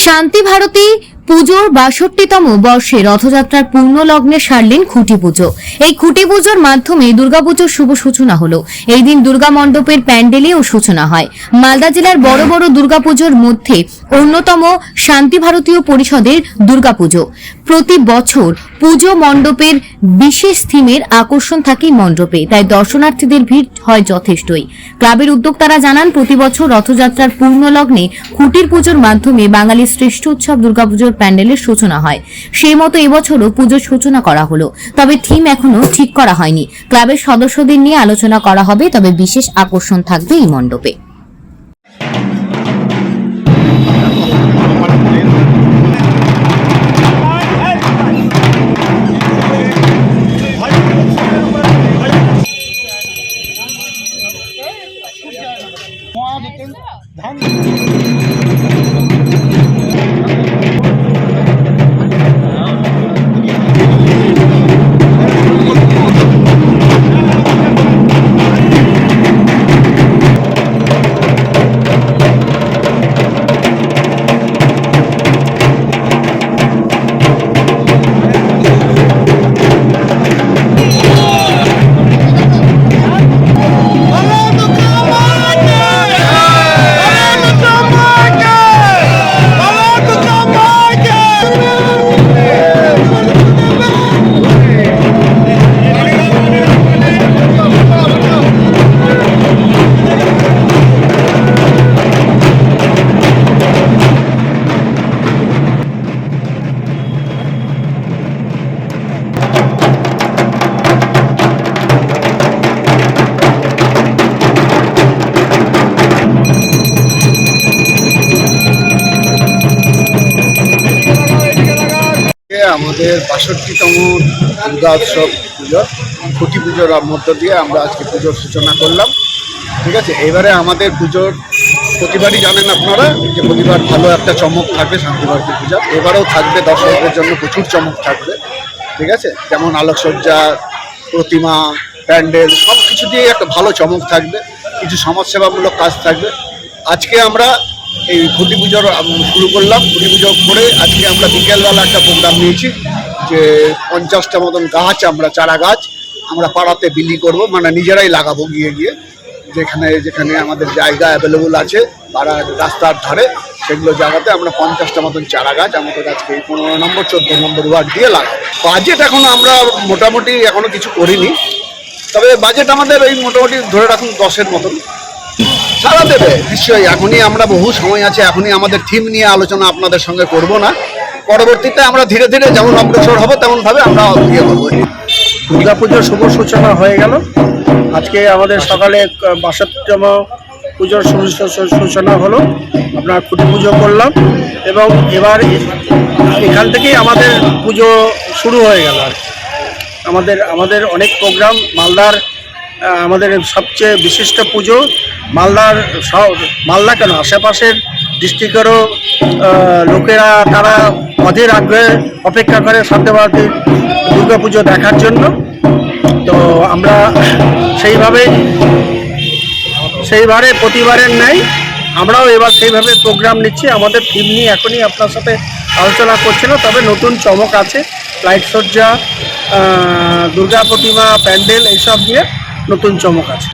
শান্তি ভারতী পুজোর ৬২তম বর্ষে রথযাত্রার পূর্ণ লগ্নে সারলেন খুঁটি পুজো। এই খুঁটি পুজোর মাধ্যমে দুর্গাপুজোর শুভ সূচনা হলো। এই দিন দুর্গা মণ্ডপের প্যান্ডেলেও সূচনা হয়। মালদা জেলার বড় বড় দুর্গাপুজোর মধ্যে অন্যতম শান্তি ভারতীয় পরিষদের দুর্গাপুজো। প্রতি বছর পুজো মণ্ডপের বিশেষ থিমের আকর্ষণ থাকে মণ্ডপে, তাই দর্শনার্থীদের ভিড় হয় যথেষ্টই। ক্লাবের উদ্যোক্তারা জানান, প্রতি বছর রথযাত্রার পূর্ণ লগ্নে খুঁটির পুজোর মাধ্যমে বাঙালির শ্রেষ্ঠ উৎসব দুর্গাপুজোর প্যান্ডেলের সূচনা হয়। সেই মতো এবছরও পুজোর সূচনা করা হলো, তবে থিম এখনো ঠিক করা হয়নি। ক্লাবের সদস্যদের নিয়ে আলোচনা করা হবে, তবে বিশেষ আকর্ষণ থাকবে এই মণ্ডপে। আমাদের ৬২তম দুর্গা উৎসব পুজো খুঁটি পুজোর মধ্য দিয়ে আমরা আজকে পুজোর সূচনা করলাম। ঠিক আছে, এবারে আমাদের পুজোর প্রতিবারই জানেন আপনারা যে প্রতিবার ভালো একটা চমক থাকবে শান্তি ভারতী পূজা। এবারেও থাকবে, দর্শকদের জন্য প্রচুর চমক থাকবে। ঠিক আছে, যেমন আলোকসজ্জা, প্রতিমা, প্যান্ডেল সব কিছু দিয়ে একটা ভালো চমক থাকবে। কিছু সমাজসেবামূলক কাজ থাকবে। আজকে আমরা এই খুঁটি পুজোর শুরু করলাম। খুঁটি পুজো করে আজকে আমরা বিকেলবেলা একটা প্রোগ্রাম নিয়েছি যে 50টা মতন গাছ, আমরা চারা গাছ আমরা পাড়াতে বিলি করব, মানে নিজেরাই লাগাবো গিয়ে গিয়ে যেখানে যেখানে আমাদের জায়গা অ্যাভেলেবল আছে পাড়ার রাস্তার ধারে, সেগুলো জায়গাতে আমরা 50টা মতন চারা গাছ আমাদের আজকে 15 নম্বর 14 নম্বর ওয়ার্ড দিয়ে লাগাবো। বাজেট এখনো আমরা মোটামুটি এখনো কিছু করিনি, তবে বাজেট আমাদের এই মোটামুটি ধরে রাখুন 10-এর মতন সারা দেবে নিশ্চয়ই। এখনই আমরা বহু সময় আছে, এখনই আমাদের থিম নিয়ে আলোচনা আপনাদের সঙ্গে করব না। পরবর্তীতে আমরা ধীরে ধীরে যেমন অগ্রসর হবো তেমনভাবে আমরা ইয়ে করবো। দুর্গাপুজোর শুভ সূচনা হয়ে গেল। আজকে আমাদের সকালে ৬২তম পুজোর সূচনা হলো। আমরা খুঁটি পুজো করলাম এবং এবার এখান থেকেই আমাদের পুজো শুরু হয়ে গেল। আর আমাদের অনেক প্রোগ্রাম, মালদার আমাদের সবচেয়ে বিশিষ্ট পুজো। মালদা কেন, আশেপাশের ডিস্ট্রিক্টেরও লোকেরা তারা অধীর আগ্রহে অপেক্ষা করে শান্তি ভারতীর দুর্গা পুজো দেখার জন্য। তো আমরা সেইভাবে প্রতিবারের ন্যায় আমরাও এবার সেইভাবে প্রোগ্রাম নিচ্ছি। আমাদের থিম নিয়ে এখনই আপনার সাথে আলোচনা করছি না, তবে নতুন চমক আছে। লাইট সজ্জা, দুর্গা প্রতিমা, প্যান্ডেল এইসব নিয়ে নতুন চমক আছে।